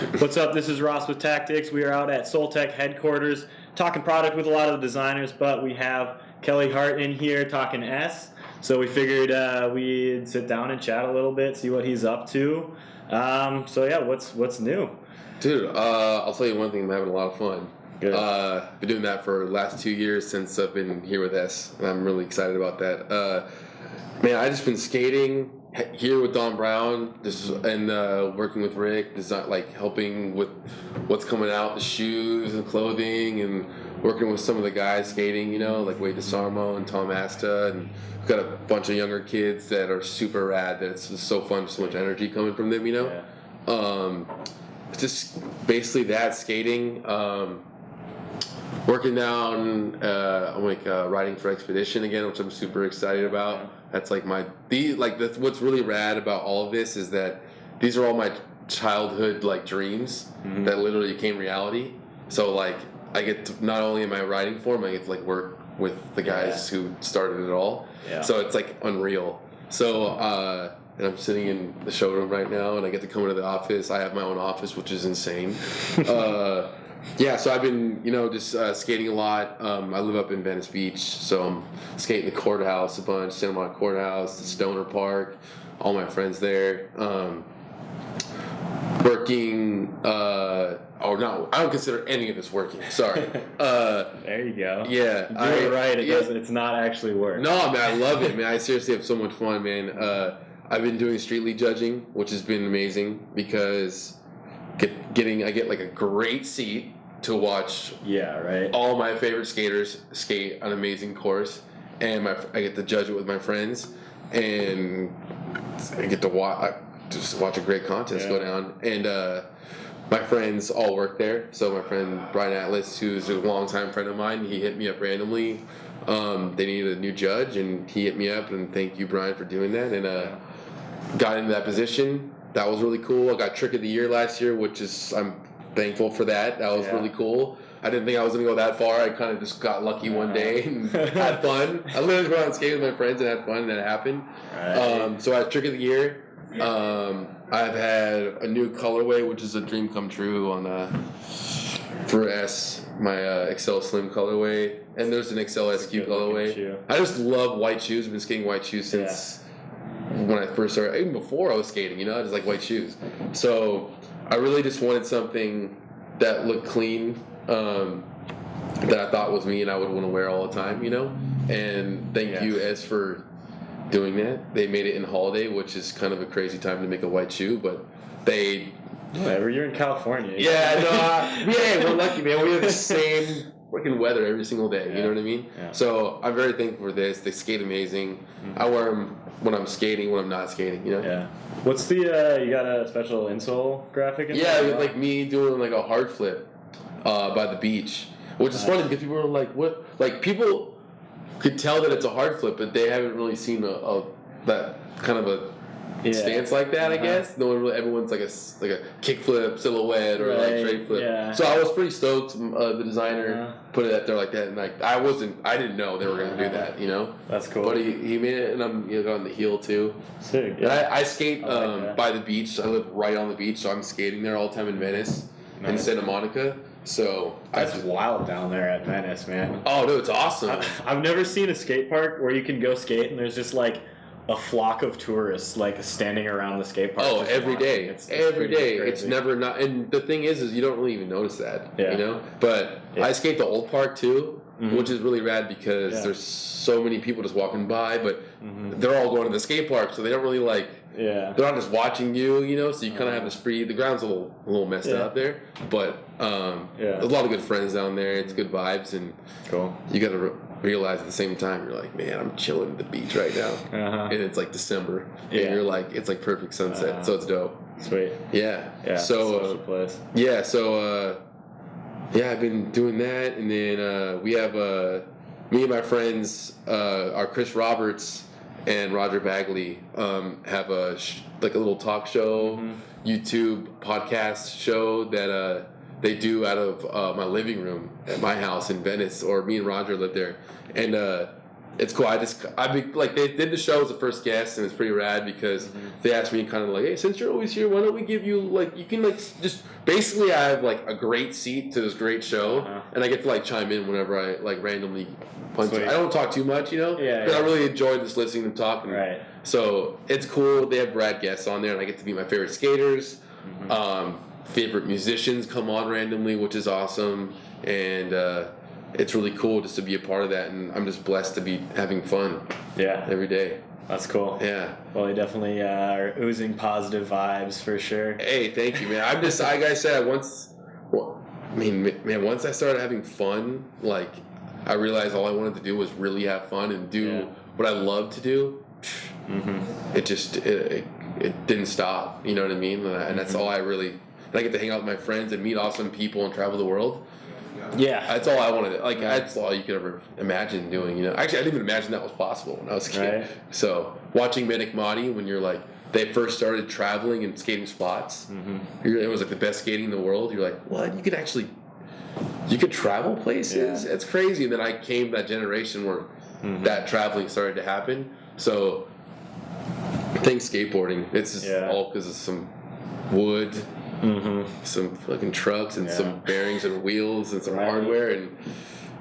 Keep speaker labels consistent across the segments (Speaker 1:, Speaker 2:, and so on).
Speaker 1: What's up? This is Ross with Tactics. We are out at Soltech headquarters talking product with a lot of the designers, but we have Kelly Hart in here talking S. So we figured we'd sit down and chat a little bit, see what he's up to. What's new?
Speaker 2: Dude, I'll tell you one thing. I'm having a lot of fun.
Speaker 1: Good.
Speaker 2: Been doing that for the last 2 years since I've been here with S, and I'm really excited about that. Man, I just been skating here with Don Brown, and working with Rick, helping with what's coming out, the shoes and clothing, and working with some of the guys skating, like Wade DeSarmo and Tom Asta, and we've got a bunch of younger kids that are super rad. That it's just so fun, so much energy coming from them,
Speaker 1: Yeah.
Speaker 2: It's just basically that skating. Working down, I'm riding for Expedition again, which I'm super excited about. That's that's what's really rad about all of this is that these are all my childhood dreams that literally became reality. So I get to, not only am I riding for them, I get to work with the guys who started it all.
Speaker 1: Yeah.
Speaker 2: So it's unreal. So and I'm sitting in the showroom right now, and I get to come into the office. I have my own office, which is insane. So I've been, just skating a lot. I live up in Venice Beach, so I'm skating the courthouse a bunch, Santa Monica Courthouse, the Stoner Park, all my friends there. Working, I don't consider any of this working. Sorry.
Speaker 1: There you go.
Speaker 2: Yeah.
Speaker 1: You do it right. It's not actually work.
Speaker 2: No, man, I love it, man. I seriously have so much fun, man. I've been doing street league judging, which has been amazing because I get a great seat to watch all my favorite skaters skate an amazing course, and I get to judge it with my friends, and I get to watch a great contest go down. And my friends all work there. So my friend Brian Atlas, who's a longtime friend of mine, he hit me up randomly. They needed a new judge, and he hit me up, and thank you, Brian, for doing that. And got into that position. That was really cool. I got Trick of the Year last year, I'm thankful for that. That was really cool. I didn't think I was going to go that far. I kind of just got lucky one day and had fun. I literally went on skate with my friends and had fun, and it happened. Right. So I had Trick of the Year. I've had a new colorway, which is a dream come true for S, my XL Slim colorway. And there's an XL SQ colorway. I just love white shoes. I've been skating white shoes since when I first started, even before I was skating, I just like white shoes. So I really just wanted something that looked clean, that I thought was me and I would want to wear all the time, And thank you, S, for doing that. They made it in holiday, which is kind of a crazy time to make a white shoe, but they...
Speaker 1: Whatever, you're in California.
Speaker 2: We're lucky, man. We have the same freaking weather every single day, you know what I mean?
Speaker 1: Yeah.
Speaker 2: So I'm very thankful for this. They skate amazing. Mm-hmm. I wear them when I'm skating, when I'm not skating,
Speaker 1: Yeah. What's the, you got a special insole graphic in
Speaker 2: there?
Speaker 1: Yeah,
Speaker 2: me doing a hard flip by the beach, which is funny because people are like, what? People could tell that it's a hard flip, but they haven't really seen that kind of a stance like that, I guess. No one really, everyone's like a kick flip, silhouette, or straight flip. Yeah. So I was pretty stoked. The designer put it up there like that, and I didn't know they were going to do that,
Speaker 1: That's cool.
Speaker 2: But he made it, and I'm on the heel too.
Speaker 1: Sick.
Speaker 2: Yeah. And I skate by the beach. I live right on the beach, so I'm skating there all the time in Venice and Santa Monica. So
Speaker 1: that's wild down there at Venice, man.
Speaker 2: Oh, no, it's awesome.
Speaker 1: I've never seen a skate park where you can go skate and there's just a flock of tourists standing around the skate park.
Speaker 2: Oh, every day.
Speaker 1: It's
Speaker 2: every day.
Speaker 1: crazy.
Speaker 2: It's never not. And the thing is you don't really even notice that.
Speaker 1: Yeah.
Speaker 2: But I skate the old park too, which is really rad because there's so many people just walking by, but they're all going to the skate park, so they don't really they're not just watching you, so you kind of have this free. The ground's a little messed up there, but there's a lot of good friends down there. It's good vibes, and
Speaker 1: cool.
Speaker 2: You got to realize at the same time, you're like, man, I'm chilling at the beach right now, and it's December, and you're it's perfect sunset, so it's dope.
Speaker 1: Sweet.
Speaker 2: Yeah.
Speaker 1: So place.
Speaker 2: I've been doing that, and then we have me and my friends, our Chris Roberts and Roger Bagley, have a little talk show, YouTube podcast show that they do out of my living room at my house in Venice, or me and Roger live there, and it's cool. Like they did the show as the first guest, and it's pretty rad because they asked me kind of like, hey, since you're always here, why don't we give you like you can like just basically I have like a great seat to this great show, and I get to like chime in whenever I like randomly punch. I don't talk too much, you know, but I really enjoy just listening to them talk.
Speaker 1: Right.
Speaker 2: So it's cool. They have rad guests on there, and I get to meet my favorite skaters, favorite musicians come on randomly, which is awesome, and. It's really cool just to be a part of that, and I'm just blessed to be having fun. Every day.
Speaker 1: That's cool.
Speaker 2: Yeah.
Speaker 1: Well, you definitely are oozing positive vibes for sure.
Speaker 2: Hey, thank you, man. I'm just like I said once. Once I started having fun, like I realized all I wanted to do was really have fun and do what I love to do. It just it didn't stop. You know what I mean? And that's all I really. And I get to hang out with my friends and meet awesome people and travel the world.
Speaker 1: Yeah,
Speaker 2: that's all I wanted. Like that's all you could ever imagine doing. You know, actually, I didn't even imagine that was possible when I was a kid. Right. So watching Medic Mahdi when you're like they first started traveling and skating spots, it was like the best skating in the world. You're like, what? You could travel places. It's crazy. And then I came that generation where that traveling started to happen. So thanks skateboarding. It's just all because of some wood. Some fucking trucks and some bearings and wheels and some hardware, and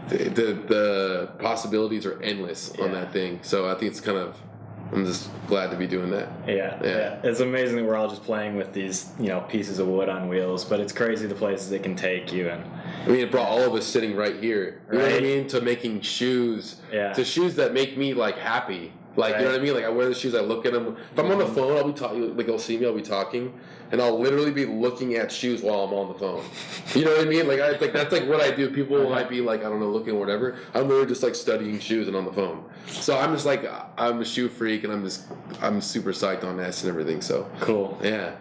Speaker 2: the possibilities are endless on that thing. So I think it's kind of, I'm just glad to be doing that. Yeah.
Speaker 1: It's amazing that we're all just playing with these, pieces of wood on wheels, but it's crazy the places it can take you. And
Speaker 2: I mean, it brought all of us sitting right here. You know what I mean? To making shoes, to shoes that make me like happy. Like, you know what I mean? Like, I wear the shoes, I look at them. If I'm on the phone, I'll be talking, like, you'll see me, I'll be talking, and I'll literally be looking at shoes while I'm on the phone. You know what I mean? Like, that's, like, what I do. People might be, like, I don't know, looking or whatever. I'm literally just, like, studying shoes and on the phone. So I'm just, like, I'm a shoe freak, and I'm super psyched on that and everything, so.
Speaker 1: Cool.
Speaker 2: Yeah.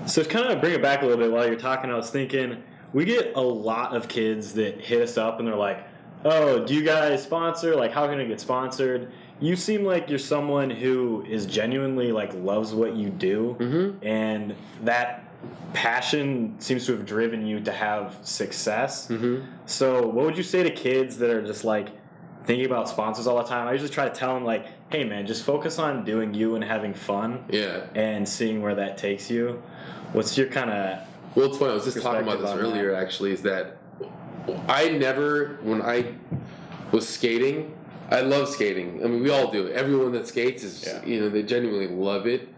Speaker 1: So to kind of bring it back a little bit while you're talking, I was thinking, we get a lot of kids that hit us up, and they're like, oh, do you guys sponsor? Like, how can I get sponsored? You seem like you're someone who is genuinely like loves what you do, and that passion seems to have driven you to have success. So what would you say to kids that are just like thinking about sponsors all the time? I usually try to tell them like, hey man, just focus on doing you and having fun and seeing where that takes you. What's your kind of
Speaker 2: Well, it's funny, I was just talking about this earlier actually, is that when I was skating, I love skating. I mean, we all do. Everyone that skates is, they genuinely love it.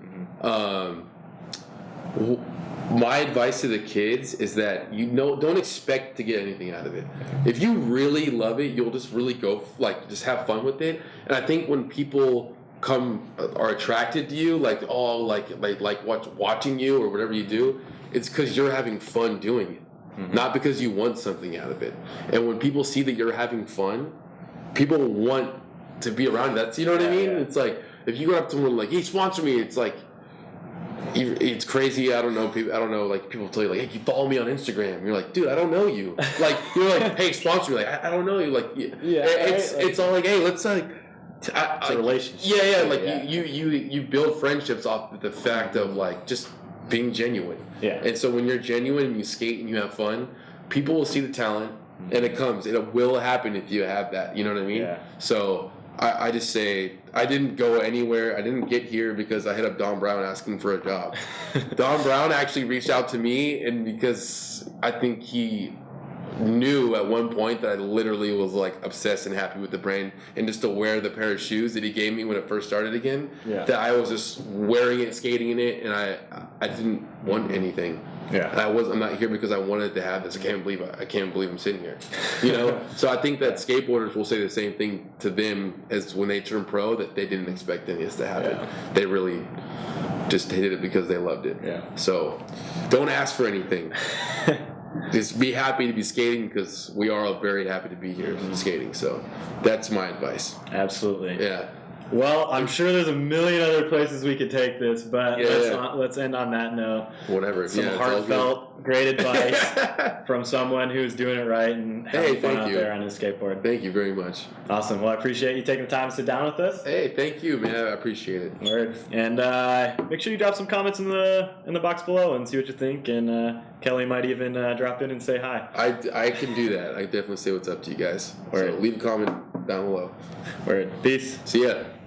Speaker 2: My advice to the kids is that don't expect to get anything out of it. If you really love it, you'll just really go, like, just have fun with it. And I think when people are attracted to you, like watching you or whatever you do, it's because you're having fun doing it, not because you want something out of it. And when people see that you're having fun, people want to be around that. You know what I mean? It's like if you go up to someone like, "Hey, sponsor me," it's like it's crazy. I don't know. Like people tell you like, "Hey, you follow me on Instagram." You're like, "Dude, I don't know you." Like you're like, "Hey, sponsor me." Like I don't know you. Like it's all like, "Hey, let's like."
Speaker 1: It's a relationship.
Speaker 2: You build friendships off the fact of like just being genuine. And so when you're genuine and you skate and you have fun, people will see the talent. And it will happen if you have that. You know what I mean? So I just say, I didn't go anywhere. I didn't get here because I hit up Don Brown asking for a job. Don Brown actually reached out to me, and because I think he knew at one point that I literally was like obsessed and happy with the brand, and just to wear the pair of shoes that he gave me when it first started again, that I was just wearing it, skating in it, and I didn't want anything. And I'm not here because I wanted to have this. I can't believe I'm sitting here. You know? So I think that skateboarders will say the same thing to them as when they turn pro, that they didn't expect any of this to happen. They really just did it because they loved it. So don't ask for anything. Just be happy to be skating, because we are all very happy to be here skating. So that's my advice.
Speaker 1: Absolutely. Well, I'm sure there's a million other places we could take this, but let's end on that note.
Speaker 2: Whatever.
Speaker 1: Some heartfelt, great advice from someone who's doing it right and having fun out there on his skateboard.
Speaker 2: Thank you very much.
Speaker 1: Awesome. Well, I appreciate you taking the time to sit down with us.
Speaker 2: Hey, thank you, man. I appreciate it.
Speaker 1: Word. And make sure you drop some comments in the box below and see what you think. And Kelly might even drop in and say hi.
Speaker 2: I can do that. I definitely say what's up to you guys. So leave a comment. down below.
Speaker 1: Word. Peace.
Speaker 2: See ya.